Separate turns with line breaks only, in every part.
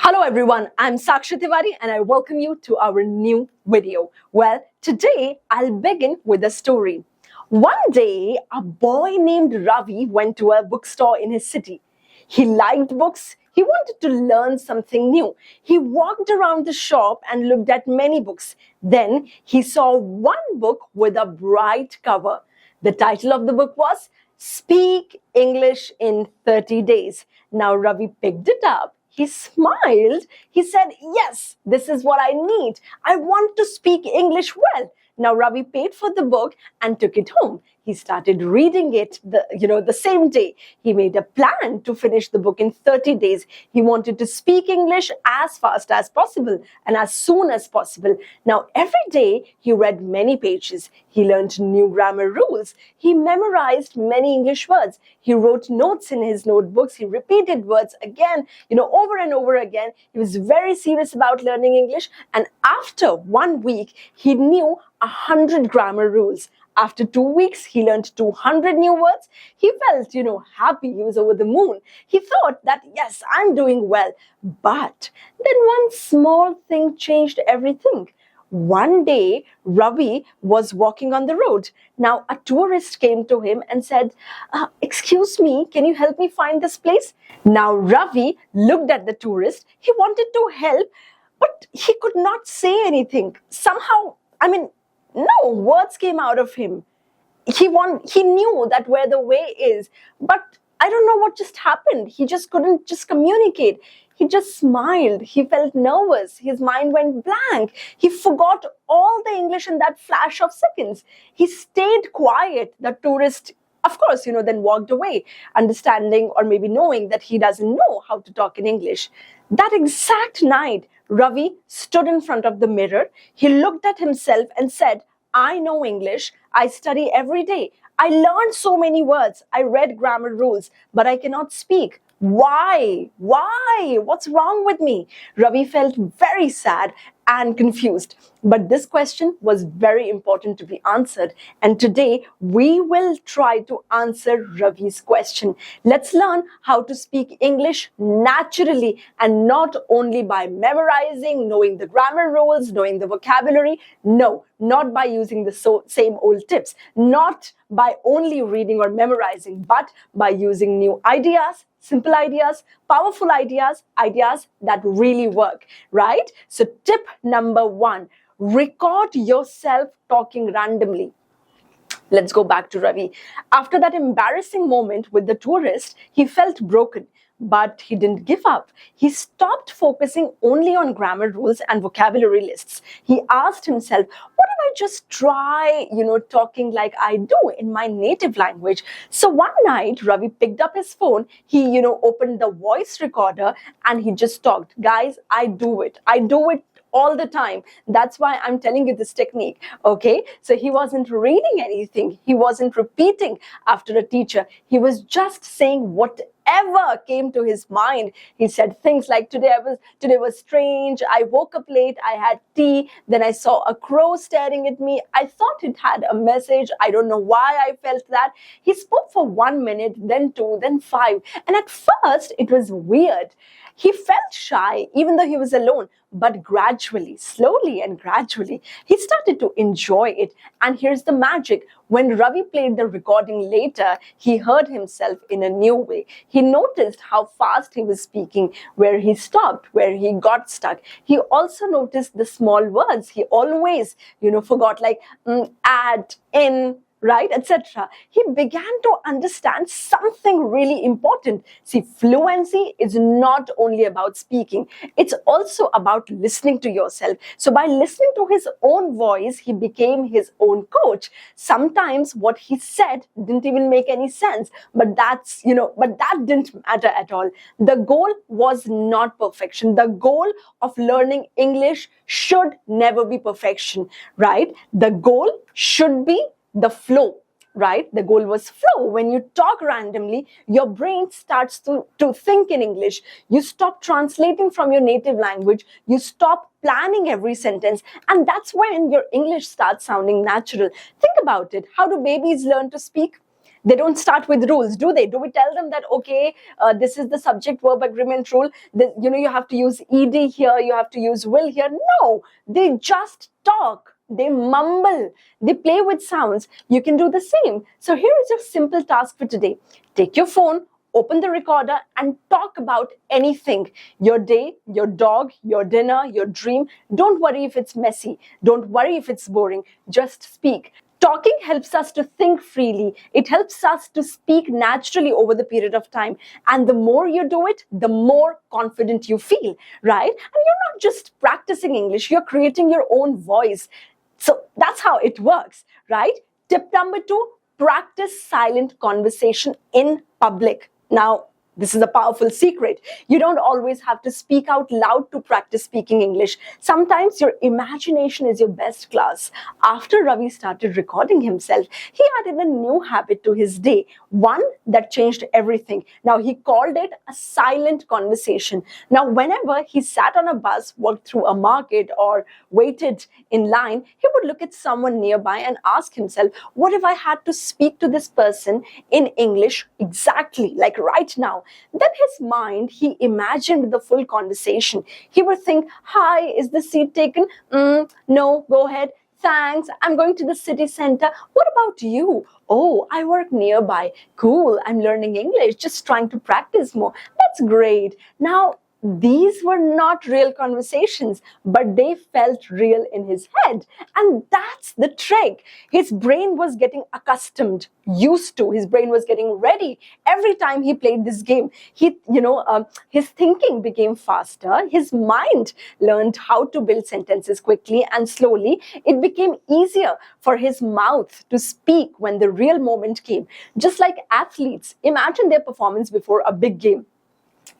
Hello everyone, I'm Sakshi Tiwari and I welcome you to our new video. Well, today I'll begin with a story. One day, a boy named Ravi went to a bookstore in his city. He liked books. He wanted to learn something new. He walked around the shop and looked at many books. Then he saw one book with a bright cover. The title of the book was Speak English in 30 Days. Now Ravi picked it up. He smiled. He said, "Yes, this is what I need. I want to speak English well." Now Ravi paid for the book and took it home. He started reading it the same day. He made a plan to finish the book in 30 days. He wanted to speak English as fast as possible and as soon as possible. Now every day he read many pages. He learned new grammar rules. He memorized many English words. He wrote notes in his notebooks. He repeated words again, over and over again. He was very serious about learning English. And after 1 week, he knew 100 grammar rules. After 2 weeks, he learned 200 new words. He felt, happy. He was over the moon. He thought that, yes, I'm doing well. But then one small thing changed everything. One day, Ravi was walking on the road. Now, a tourist came to him and said, "Excuse me, can you help me find this place?" Now, Ravi looked at the tourist. He wanted to help, but he could not say anything. Somehow, no words came out of him. He knew that where the way is, but I don't know what just happened. He just couldn't communicate. He just smiled. He felt nervous. His mind went blank. He forgot all the English in that flash of seconds. He stayed quiet. The tourist, of course, then walked away, understanding or maybe knowing that he doesn't know how to talk in English. That exact night, Ravi stood in front of the mirror. He looked at himself and said, "I know English. I study every day. I learned so many words. I read grammar rules, but I cannot speak. Why? Why? What's wrong with me?" Ravi felt very sad and confused. But this question was very important to be answered. And today we will try to answer Ravi's question. Let's learn how to speak English naturally and not only by memorizing, knowing the grammar rules, knowing the vocabulary. No, not by using the same old tips. Not by only reading or memorizing, but by using new ideas, simple ideas, powerful ideas, ideas that really work, right? So tip number 1, record yourself talking randomly. Let's go back to Ravi. After that embarrassing moment with the tourist, he felt broken. But he didn't give up. He stopped focusing only on grammar rules and vocabulary lists. He asked himself, what if I just try, talking like I do in my native language? So one night, Ravi picked up his phone. He, opened the voice recorder and he just talked. Guys, I do it. I do it all the time. That's why I'm telling you this technique, okay? So he wasn't reading anything. He wasn't repeating after a teacher. He was just saying whatever came to his mind. He said things like, today was strange. I woke up late. I had tea. Then I saw a crow staring at me. I thought it had a message. I don't know why I felt that. He spoke for 1 minute, then 2, then 5. And at first, it was weird. He felt shy, even though he was alone. But gradually, slowly and gradually, he started to enjoy it. And here's the magic. When Ravi played the recording later, he heard himself in a new way. He noticed how fast he was speaking, where he stopped, where he got stuck. He also noticed the small words he always, forgot, like add, in, right, etc. He began to understand something really important. See, fluency is not only about speaking. It's also about listening to yourself. So by listening to his own voice, he became his own coach. Sometimes what he said didn't even make any sense, but that didn't matter at all. The goal was not perfection. The goal of learning English should never be perfection, right? The goal should be the flow, right? The goal was flow. When you talk randomly, your brain starts to think in English. You stop translating from your native language. You stop planning every sentence. And that's when your English starts sounding natural. Think about it. How do babies learn to speak? They don't start with rules, do they? Do we tell them that, okay, this is the subject verb agreement rule, that, you have to use ed here, you have to use will here? No, they just talk, they mumble, they play with sounds. You can do the same. So here is your simple task for today. Take your phone, open the recorder, and talk about anything. Your day, your dog, your dinner, your dream. Don't worry if it's messy. Don't worry if it's boring. Just speak. Talking helps us to think freely. It helps us to speak naturally over the period of time. And the more you do it, the more confident you feel, right? And you're not just practicing English, you're creating your own voice. So that's how it works, right? Tip number 2, practice silent conversation in public. Now, this is a powerful secret. You don't always have to speak out loud to practice speaking English. Sometimes your imagination is your best class. After Ravi started recording himself, he added a new habit to his day, one that changed everything. Now, he called it a silent conversation. Now, whenever he sat on a bus, walked through a market, or waited in line, he would look at someone nearby and ask himself, what if I had to speak to this person in English exactly, like right now? Then his mind, he imagined the full conversation. He would think, hi, is the seat taken? No, go ahead. Thanks, I'm going to the city center. What about you? Oh, I work nearby. Cool, I'm learning English, just trying to practice more. That's great. Now, these were not real conversations, but they felt real in his head. And that's the trick. His brain was getting accustomed, used to. His brain was getting ready. Every time he played this game, his thinking became faster. His mind learned how to build sentences quickly, and slowly it became easier for his mouth to speak when the real moment came. Just like athletes, imagine their performance before a big game.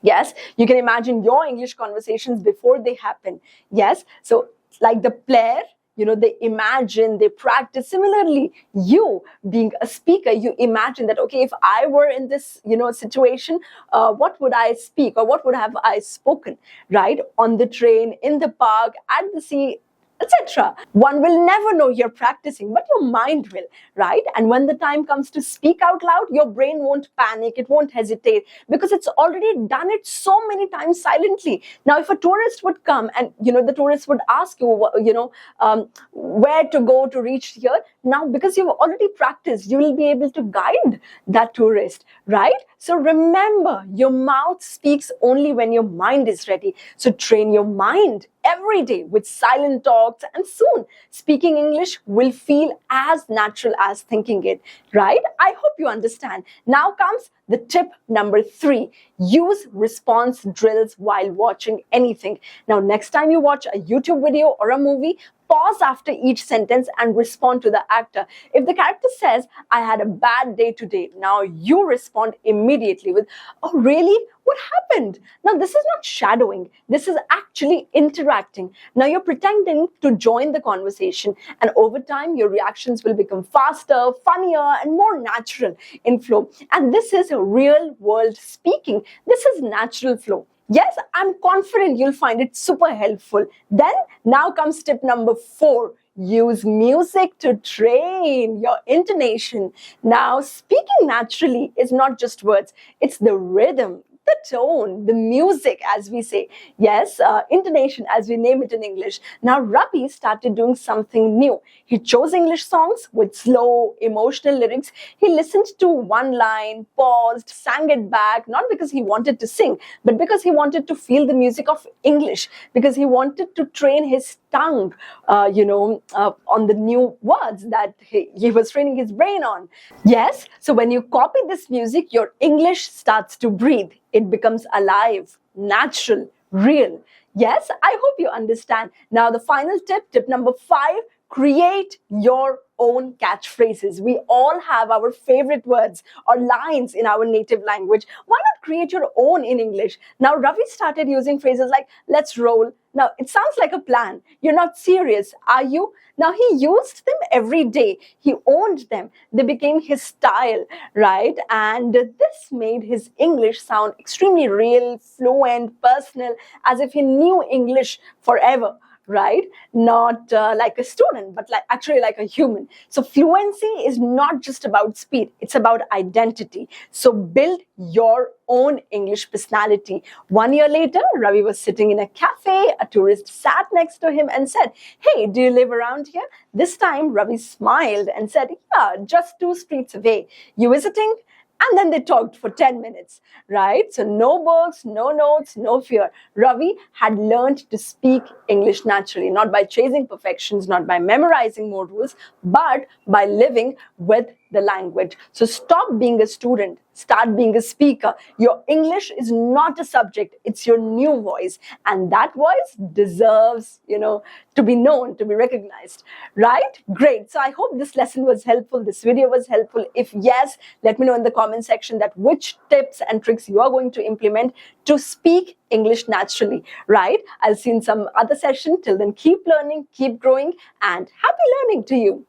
Yes, you can imagine your English conversations before they happen. Yes, so like the player, they imagine, they practice. Similarly, you being a speaker, you imagine that, okay, if I were in this, situation, what would I speak, or what would have I spoken, right? On the train, in the park, at the sea, etc. One will never know you're practicing, but your mind will, right? And when the time comes to speak out loud, your brain won't panic, it won't hesitate, because it's already done it so many times silently. Now, if a tourist would come and, the tourist would ask you, where to go to reach here, now, because you've already practiced, you will be able to guide that tourist, right? So remember, your mouth speaks only when your mind is ready. So train your mind every day with silent talks, and soon speaking English will feel as natural as thinking it, right? I hope you understand. Now comes the tip number 3. Use response drills while watching anything. Now, next time you watch a YouTube video or a movie, pause after each sentence and respond to the actor. If the character says, I had a bad day today, now you respond immediately with, oh, really? What happened? Now, this is not shadowing. This is actually interacting. Now, you're pretending to join the conversation, and over time, your reactions will become faster, funnier, and more natural in flow. And this is real world speaking. This is natural flow. Yes, I'm confident you'll find it super helpful. Then, now comes tip number 4. Use music to train your intonation. Now, speaking naturally is not just words, it's the rhythm, the tone, the music, as we say. Yes, intonation, as we name it in English. Now, Ravi started doing something new. He chose English songs with slow, emotional lyrics. He listened to one line, paused, sang it back, not because he wanted to sing, but because he wanted to feel the music of English, because he wanted to train his tongue, on the new words that he was training his brain on. Yes, so when you copy this music, your English starts to breathe. It becomes alive, natural, real. Yes, I hope you understand. Now, the final tip, tip number 5, create your own catchphrases. We all have our favorite words or lines in our native language. Why not create your own in English? Now, Ravi started using phrases like, let's roll. Now, it sounds like a plan. You're not serious, are you? Now, he used them every day. He owned them. They became his style, right? And this made his English sound extremely real, fluent, personal, as if he knew English forever, right? Not like a student, but actually like a human. So fluency is not just about speed, it's about identity. So build your own English personality. 1 year later, Ravi was sitting in a cafe. A tourist sat next to him and said, "Hey, do you live around here?" This time, Ravi smiled and said, "Yeah, just 2 streets away. You visiting?" And then they talked for 10 minutes, right? So no books, no notes, no fear. Ravi had learned to speak English naturally, not by chasing perfections, not by memorizing more rules, but by living with the language. So stop being a student, start being a speaker. Your English is not a subject, it's your new voice. And that voice deserves, to be known, to be recognized, right? Great. So I hope this lesson was helpful, this video was helpful. If yes, let me know in the comment section that which tips and tricks you are going to implement to speak English naturally, right? I'll see you in some other session. Till then, keep learning, keep growing, and happy learning to you.